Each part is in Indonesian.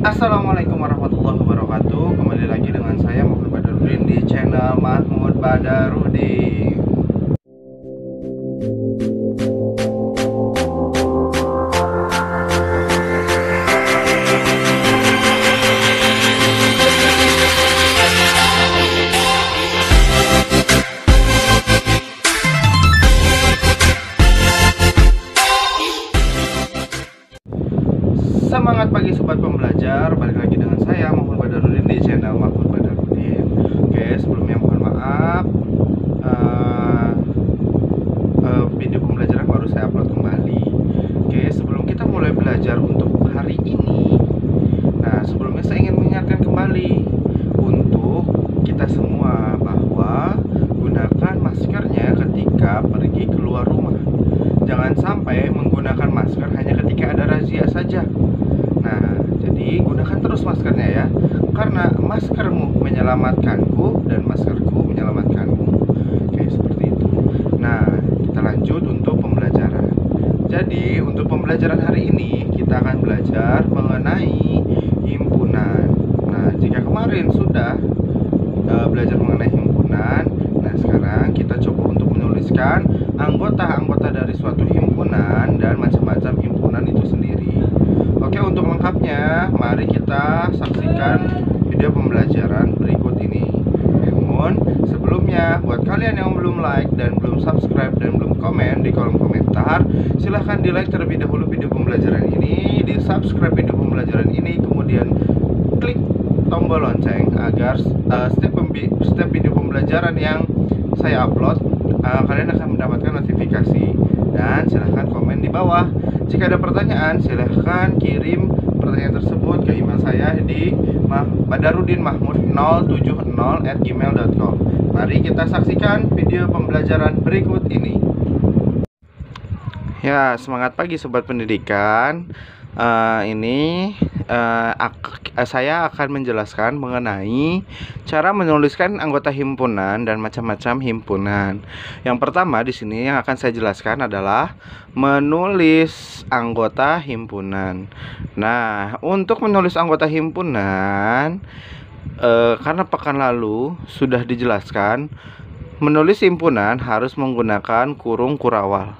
Assalamualaikum warahmatullahi wabarakatuh. Kembali lagi dengan saya Mahmud Badarudin di channel Mahmud Badarudin. Semangat pagi sobat pembelajar, balik lagi dengan saya Mahmud Badarudin di channel Mahmud Badarudin. Oke, sebelumnya mohon maaf, video pembelajaran baru saya upload kembali. Oke, sebelum kita mulai belajar untuk hari ini, nah sebelumnya saya ingin mengingatkan kembali untuk kita semua bahwa gunakan maskernya ketika pergi keluar rumah. Jangan sampai menggunakan masker hanya ketika ada razia saja. Nah, jadi gunakan terus maskernya ya, karena maskermu menyelamatkanku dan maskerku menyelamatkanmu. Oke, seperti itu. Nah, kita lanjut untuk pembelajaran. Jadi, untuk pembelajaran hari ini kita akan belajar mengenai himpunan. Nah, jika kemarin sudah belajar mengenai himpunan, nah sekarang kita coba untuk menuliskan anggota-anggota dari suatu himpunan dan macam-macam himpunan itu sendiri. Oke, untuk lengkapnya mari kita saksikan video pembelajaran berikut ini. Namun sebelumnya, buat kalian yang belum like dan belum subscribe dan belum komen di kolom komentar, silahkan di like terlebih dahulu video pembelajaran ini, di subscribe video pembelajaran ini, kemudian klik tombol lonceng agar setiap video pembelajaran yang saya upload kalian akan mendapatkan notifikasi. Dan silahkan komen di bawah. Jika ada pertanyaan, silahkan kirim pertanyaan tersebut ke email saya di badarudinmahmud070@gmail.com. Mari kita saksikan video pembelajaran berikut ini. Ya, semangat pagi sobat pendidikan. Saya akan menjelaskan mengenai cara menuliskan anggota himpunan dan macam-macam himpunan. Yang pertama di sini yang akan saya jelaskan adalah menulis anggota himpunan. Nah, untuk menulis anggota himpunan, karena pekan lalu sudah dijelaskan, menulis himpunan harus menggunakan kurung kurawal.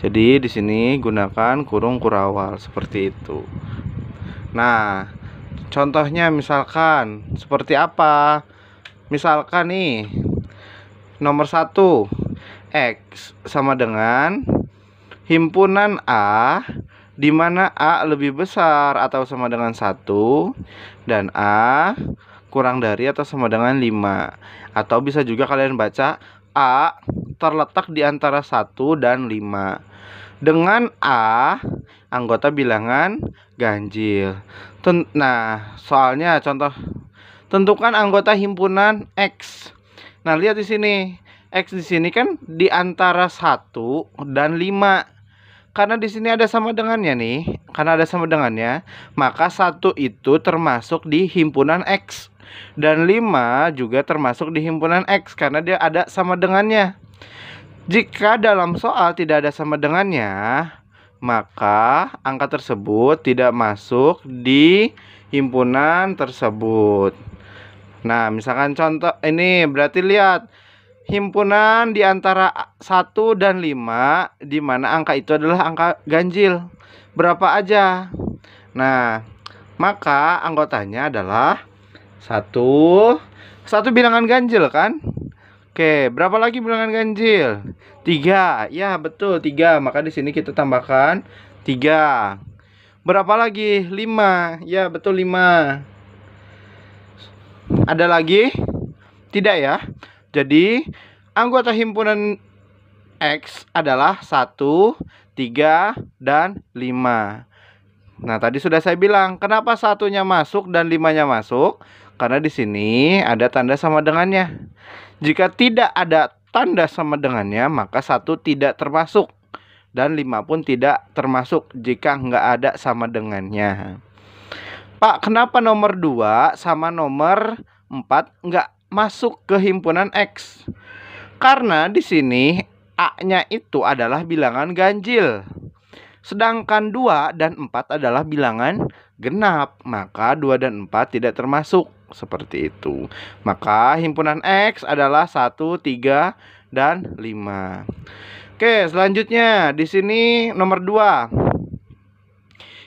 Jadi di sini gunakan kurung kurawal seperti itu. Nah, contohnya misalkan seperti apa? Misalkan nih, nomor 1, X sama dengan himpunan A, di mana A lebih besar atau sama dengan 1 dan A kurang dari atau sama dengan 5. Atau bisa juga kalian baca A terletak di antara 1 dan 5. Dengan A anggota bilangan ganjil. Nah, soalnya contoh, tentukan anggota himpunan X. Nah, lihat di sini. X di sini kan di antara 1 dan 5. Karena di sini ada sama dengannya nih. Karena ada sama dengannya, maka 1 itu termasuk di himpunan X. Dan 5 juga termasuk di himpunan X karena dia ada sama dengannya. Jika dalam soal tidak ada sama dengannya, maka angka tersebut tidak masuk di himpunan tersebut. Nah, misalkan contoh ini berarti lihat himpunan di antara 1 dan 5, di mana angka itu adalah angka ganjil. Berapa aja? Nah, maka anggotanya adalah 1 bilangan ganjil kan? Oke, berapa lagi bilangan ganjil? 3. Ya, betul 3. Maka di sini kita tambahkan 3. Berapa lagi? 5. Ya, betul 5. Ada lagi? Tidak ya. Jadi, anggota himpunan X adalah 1, 3, dan 5. Nah, tadi sudah saya bilang, kenapa 1-nya masuk dan 5-nya masuk? Karena di sini ada tanda sama dengannya. Jika tidak ada tanda sama dengannya, maka 1 tidak termasuk. Dan 5 pun tidak termasuk jika nggak ada sama dengannya. Pak, kenapa nomor 2 sama nomor 4 nggak masuk ke himpunan X? Karena di sini A-nya itu adalah bilangan ganjil. Sedangkan 2 dan 4 adalah bilangan genap, maka 2 dan 4 tidak termasuk. Seperti itu. Maka himpunan X adalah 1, 3, dan 5. Oke, selanjutnya di sini nomor 2.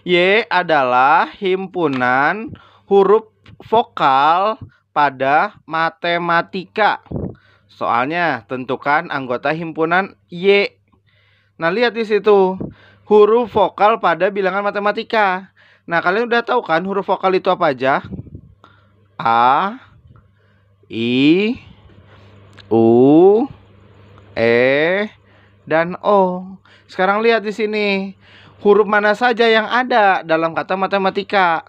Y adalah himpunan huruf vokal pada matematika. Soalnya tentukan anggota himpunan Y. Nah, lihat di situ. Huruf vokal pada bilangan matematika. Nah, kalian udah tahu kan huruf vokal itu apa aja? A, I, U, E, dan O. Sekarang lihat di sini. Huruf mana saja yang ada dalam kata matematika?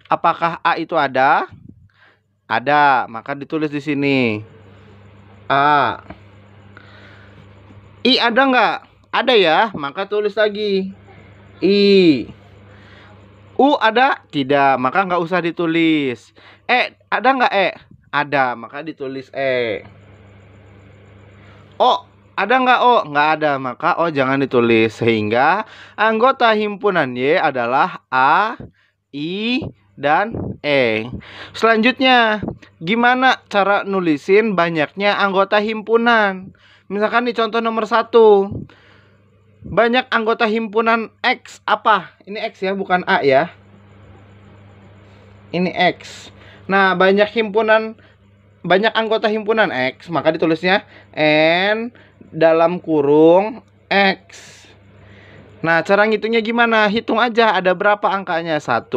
Apakah A itu ada? Ada, maka ditulis di sini. A. I ada nggak? Ada ya, maka tulis lagi I. U ada? Tidak, maka nggak usah ditulis. E ada nggak? Ada, maka ditulis E. O ada nggak? Nggak ada, maka O jangan ditulis. Sehingga anggota himpunan Y adalah A, I, dan E. Selanjutnya, gimana cara nulisin banyaknya anggota himpunan? Misalkan di contoh nomor 1, banyak anggota himpunan X apa? Ini X ya, bukan A ya. Ini X. Nah, banyak anggota himpunan X, maka ditulisnya N dalam kurung X. Nah, cara ngitungnya gimana? Hitung aja ada berapa angkanya. 1,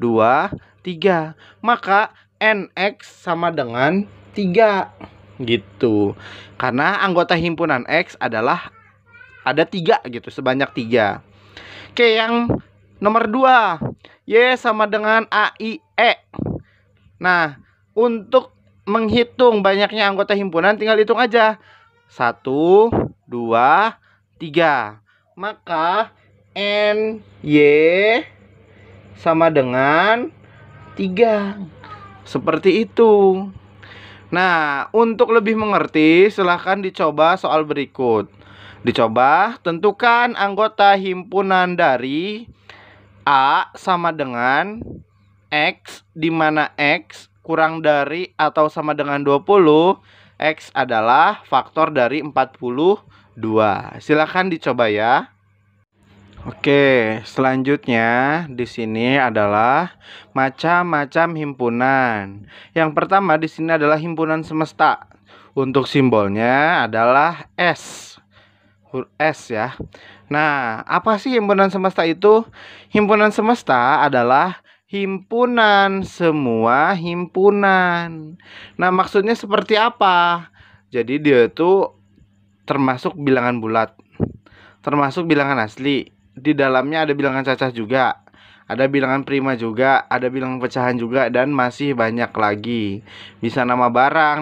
2, 3. Maka NX sama dengan 3. Gitu. Karena anggota himpunan X adalah ada 3 gitu, sebanyak 3. Oke, yang nomor 2. Y sama dengan AIE. Nah, untuk menghitung banyaknya anggota himpunan tinggal hitung aja. 1, 2, 3. Maka NY sama dengan 3. Seperti itu. Nah, untuk lebih mengerti silahkan dicoba soal berikut. Dicoba, tentukan anggota himpunan dari A sama dengan X, di mana X kurang dari atau sama dengan 20. X adalah faktor dari 42. Silakan dicoba ya. Oke, selanjutnya di sini adalah macam-macam himpunan. Yang pertama di sini adalah himpunan semesta. Untuk simbolnya adalah S. Huruf S ya. Nah, apa sih himpunan semesta itu? Himpunan semesta adalah himpunan semua himpunan. Nah, maksudnya seperti apa? Jadi dia itu termasuk bilangan bulat, termasuk bilangan asli. Di dalamnya ada bilangan cacah juga, ada bilangan prima juga, ada bilangan pecahan juga, dan masih banyak lagi. Bisa nama barang,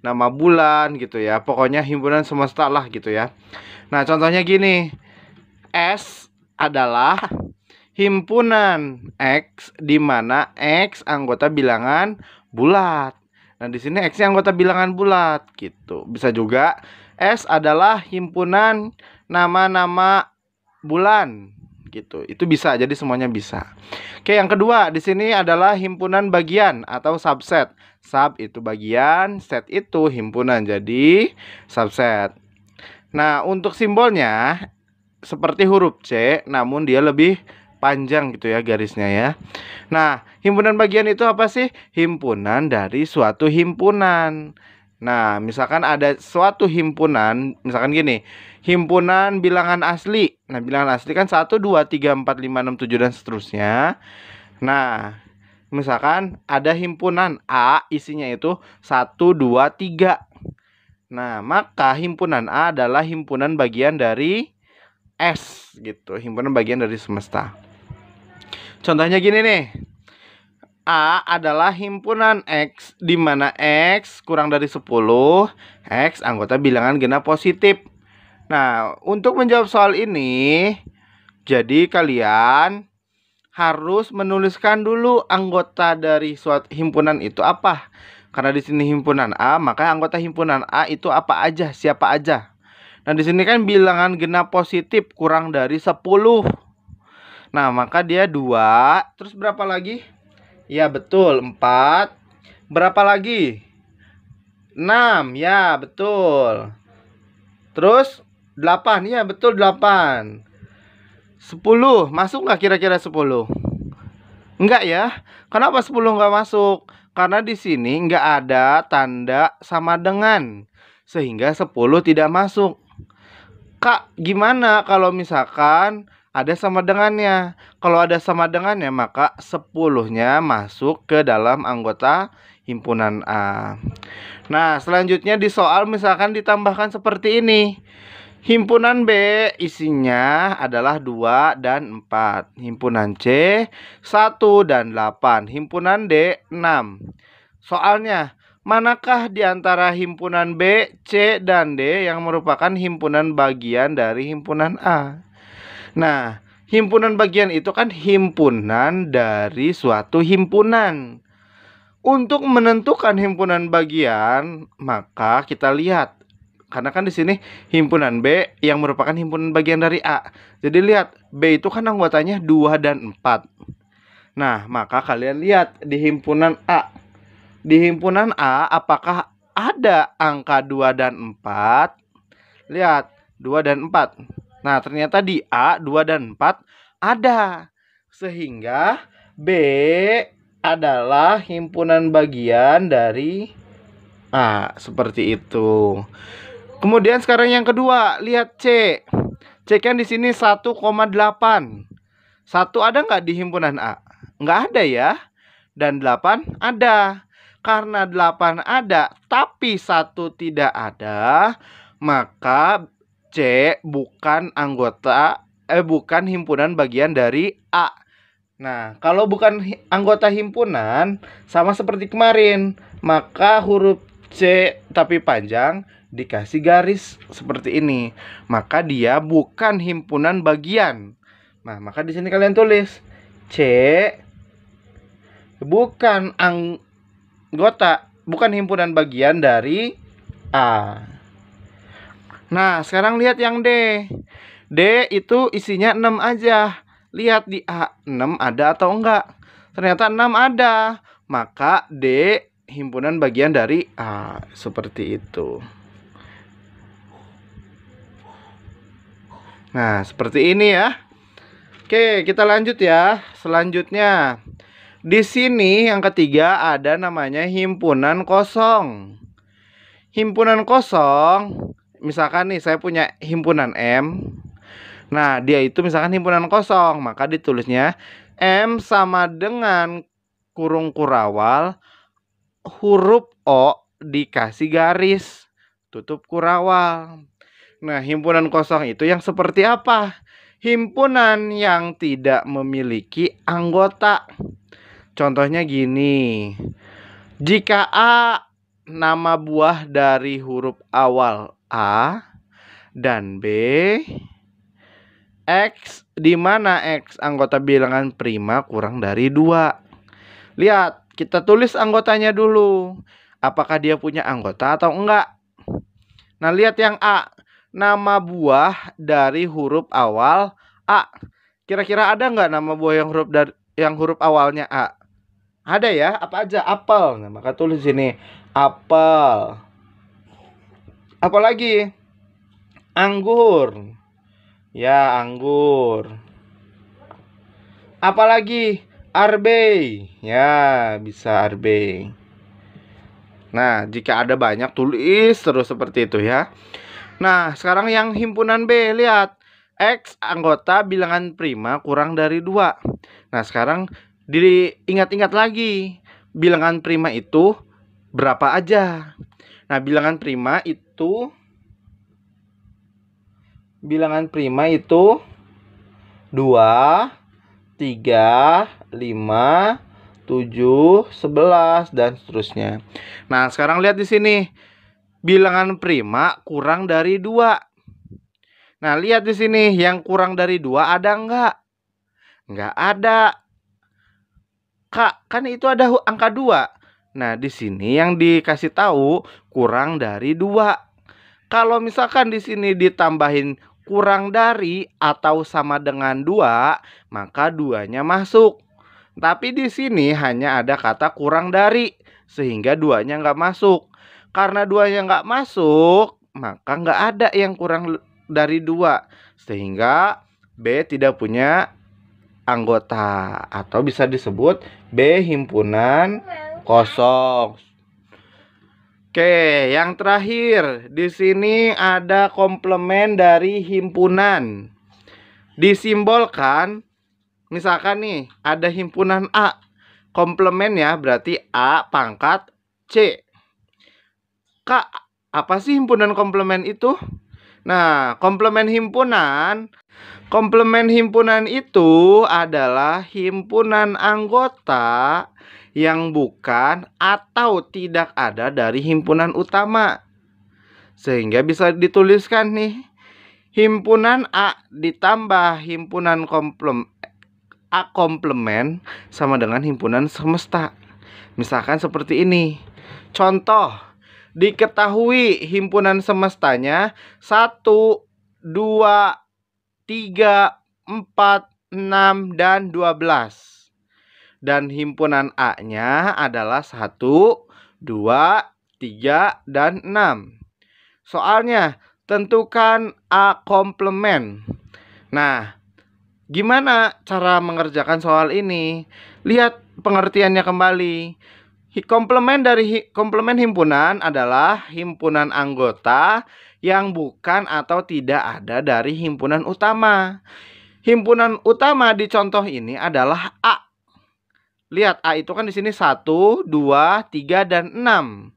nama bulan gitu ya. Pokoknya himpunan semesta lah gitu ya. Nah, contohnya gini. S adalah himpunan X, di mana X anggota bilangan bulat. Nah, di sini X-nya anggota bilangan bulat gitu. Bisa juga S adalah himpunan nama-nama bulan gitu. Itu bisa, jadi semuanya bisa. Oke, yang kedua di sini adalah himpunan bagian atau subset. Sub itu bagian, set itu himpunan, jadi subset. Nah, untuk simbolnya seperti huruf C, namun dia lebih panjang gitu ya garisnya ya. Nah, himpunan bagian itu apa sih? Himpunan dari suatu himpunan. Nah, misalkan ada suatu himpunan, misalkan gini, himpunan bilangan asli. Nah, bilangan asli kan 1, 2, 3, 4, 5, 6, 7, dan seterusnya. Nah, misalkan ada himpunan A, isinya itu 1, 2, 3. Nah, maka himpunan A adalah himpunan bagian dari S gitu, himpunan bagian dari semesta. Contohnya gini nih. A adalah himpunan X, di mana X kurang dari 10, X anggota bilangan genap positif. Nah, untuk menjawab soal ini, jadi kalian harus menuliskan dulu anggota dari suatu himpunan itu apa. Karena di sini himpunan A, maka anggota himpunan A itu apa aja, siapa aja. Nah, di sini kan bilangan genap positif kurang dari 10. Nah, maka dia 2. Terus berapa lagi? Ya, betul, 4. Berapa lagi? 6. Ya, betul. Terus 8. Ya, betul, 8. 10. Masuk nggak kira-kira 10? Enggak ya. Kenapa 10 nggak masuk? Karena di sini nggak ada tanda sama dengan, sehingga 10 tidak masuk. Kak, gimana kalau misalkan ada sama dengannya? Kalau ada sama dengannya, maka 10-nya masuk ke dalam anggota himpunan A. Nah, selanjutnya di soal misalkan ditambahkan seperti ini. Himpunan B isinya adalah 2 dan 4. Himpunan C 1 dan 8. Himpunan D 6. Soalnya, manakah di antara himpunan B, C, dan D yang merupakan himpunan bagian dari himpunan A? Nah, himpunan bagian itu kan himpunan dari suatu himpunan. Untuk menentukan himpunan bagian, maka kita lihat, karena kan di sini himpunan B yang merupakan himpunan bagian dari A. Jadi lihat, B itu kan anggotanya 2 dan 4. Nah, maka kalian lihat di himpunan A. Di himpunan A apakah ada angka 2 dan 4? Lihat, 2 dan 4. Nah, ternyata di A 2 dan 4 ada. Sehingga B adalah himpunan bagian dari A. Seperti itu. Kemudian sekarang yang kedua, lihat C. C kan di sini 1,8. 1 ada nggak di himpunan A? Nggak ada ya. Dan 8 ada. Karena 8 ada, tapi 1 tidak ada, maka C bukan bukan himpunan bagian dari A. Nah, kalau bukan anggota himpunan, sama seperti kemarin, maka huruf C tapi panjang dikasih garis seperti ini. Maka dia bukan himpunan bagian. Nah, maka di sini kalian tulis C bukan anggota, bukan himpunan bagian dari A. Nah, sekarang lihat yang D. D itu isinya 6 aja. Lihat di A, 6 ada atau enggak? Ternyata 6 ada. Maka D himpunan bagian dari A. Seperti itu. Nah, seperti ini ya. Oke, kita lanjut ya. Selanjutnya, di sini yang ketiga ada namanya himpunan kosong. Himpunan kosong, misalkan nih saya punya himpunan M. Nah, dia itu misalkan himpunan kosong, maka ditulisnya M sama dengan kurung kurawal, huruf O dikasih garis, tutup kurawal. Nah, himpunan kosong itu yang seperti apa? Himpunan yang tidak memiliki anggota. Contohnya gini. Jika A nama buah dari huruf awal A dan B, X di mana X anggota bilangan prima kurang dari 2. Lihat, kita tulis anggotanya dulu. Apakah dia punya anggota atau enggak? Nah, lihat yang A. Nama buah dari huruf awal A. Kira-kira ada nggak nama buah yang huruf awalnya A? Ada ya? Apa aja? Apel. Nah, maka tulis sini apel. Apalagi? Anggur. Ya, anggur. Apalagi? Arbei. Ya, bisa arbei. Nah, jika ada banyak tulis terus seperti itu ya. Nah, sekarang yang himpunan B, lihat. X anggota bilangan prima kurang dari 2. Nah, sekarang diingat-ingat lagi. Bilangan prima itu berapa aja? Nah, bilangan prima itu 2, 3, 5, 7, 11 dan seterusnya. Nah, sekarang lihat di sini. Bilangan prima kurang dari 2. Nah, lihat di sini yang kurang dari 2 ada enggak? Enggak ada. Kak, kan itu ada angka 2. Nah, di sini yang dikasih tahu kurang dari 2. Kalau misalkan di sini ditambahin kurang dari atau sama dengan 2, maka 2-nya masuk. Tapi di sini hanya ada kata kurang dari, sehingga 2-nya nggak masuk. Karena 2-nya nggak masuk, maka nggak ada yang kurang dari 2, sehingga B tidak punya anggota, atau bisa disebut B himpunan kosong. Oke, yang terakhir di sini ada komplement dari himpunan. Disimbolkan, misalkan nih ada himpunan A, komplement ya, berarti A pangkat C. Kak, apa sih himpunan komplement itu? Nah, komplement himpunan itu adalah himpunan anggota yang bukan atau tidak ada dari himpunan utama. Sehingga bisa dituliskan nih, himpunan A ditambah himpunan A komplement sama dengan himpunan semesta. Misalkan seperti ini. Contoh, diketahui himpunan semestanya 1, 2, 3, 4, 6, dan 12. Dan himpunan A-nya adalah 1, 2, 3, dan 6. Soalnya, tentukan A komplement. Nah, gimana cara mengerjakan soal ini? Lihat pengertiannya kembali. Komplement himpunan adalah himpunan anggota yang bukan atau tidak ada dari himpunan utama. Himpunan utama di contoh ini adalah A. Lihat, A itu kan di sini 1, 2, 3, dan 6.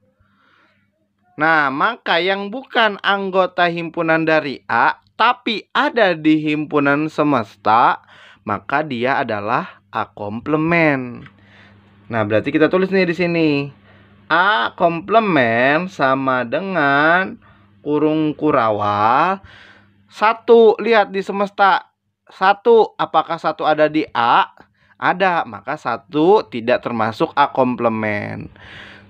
Nah, maka yang bukan anggota himpunan dari A, tapi ada di himpunan semesta, maka dia adalah A komplement. Nah, berarti kita tulis nih di sini. A komplement sama dengan kurung kurawal 1. Lihat di semesta. 1, apakah 1 ada di A? Ada, maka 1 tidak termasuk A komplement.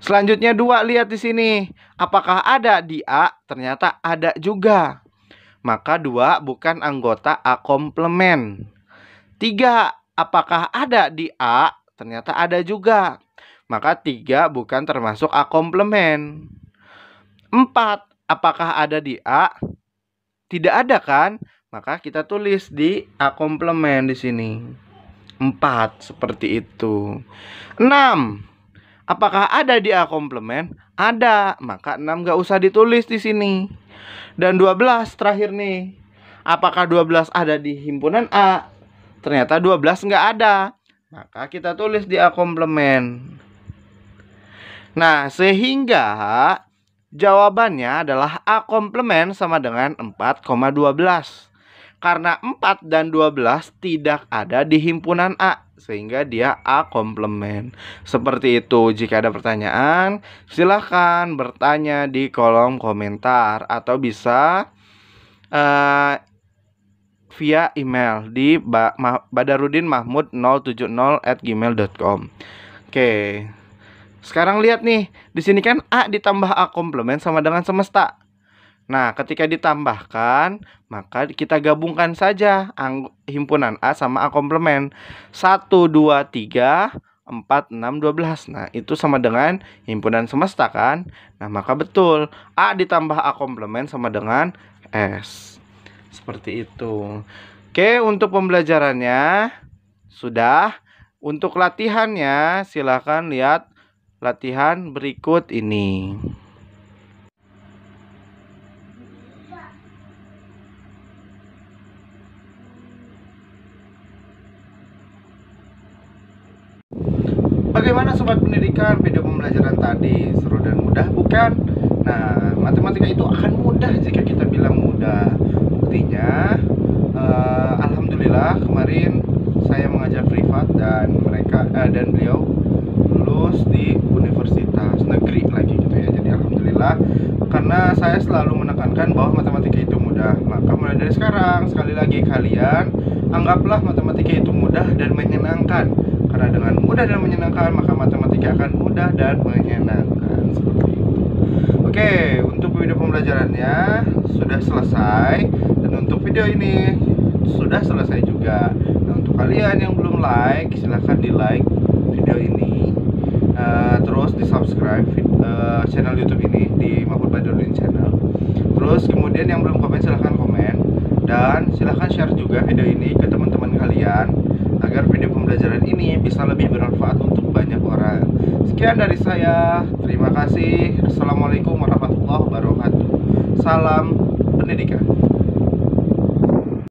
Selanjutnya 2, lihat di sini. Apakah ada di A? Ternyata ada juga. Maka 2 bukan anggota A komplement. 3, apakah ada di A? Ternyata ada juga. Maka 3 bukan termasuk A komplement. 4, apakah ada di A? Tidak ada kan? Maka kita tulis di A komplement di sini. 4, seperti itu. 6, apakah ada di A komplement? Ada, maka 6 gak usah ditulis di sini. Dan 12 terakhir nih. Apakah 12 ada di himpunan A? Ternyata 12 nggak ada, maka kita tulis di A komplement. Nah, sehingga jawabannya adalah A komplement sama dengan 4,12. Karena 4 dan 12 tidak ada di himpunan A, sehingga dia A komplement. Seperti itu. Jika ada pertanyaan, silahkan bertanya di kolom komentar, atau bisa via email di badarudinmahmud070@gmail.com. Oke. Sekarang lihat nih, di sini kan A ditambah A komplement sama dengan semesta. Nah, ketika ditambahkan, maka kita gabungkan saja himpunan A sama A komplement. 1, 2, 3, 4, 6, 12. Nah, itu sama dengan himpunan semesta kan? Nah, maka betul, A ditambah A komplement sama dengan S. Seperti itu. Oke, untuk pembelajarannya sudah. Untuk latihannya, silakan lihat latihan berikut ini. Bagaimana sobat pendidikan, video pembelajaran tadi seru dan mudah bukan? Nah, matematika itu akan mudah jika kita bilang mudah. Buktinya, alhamdulillah kemarin saya mengajar privat dan beliau lulus di universitas negeri lagi gitu ya. Jadi alhamdulillah, karena saya selalu menekankan bahwa matematika itu mudah. Maka mulai dari sekarang, sekali lagi kalian anggaplah matematika itu mudah dan menyenangkan. Karena dengan mudah dan menyenangkan, maka matematika akan mudah dan menyenangkan. Seperti itu. Oke, untuk video pembelajarannya sudah selesai, dan untuk video ini sudah selesai juga. Nah, untuk kalian yang belum like, silahkan di like video ini, terus di subscribe channel YouTube ini di Mahfud Badrudin Channel. Terus kemudian yang belum komen silahkan komen, dan silahkan share juga video ini ke teman-teman kalian agar video pembelajaran ini bisa lebih bermanfaat untuk banyak orang. Sekian dari saya, terima kasih. Assalamualaikum warahmatullahi wabarakatuh. Salam pendidikan.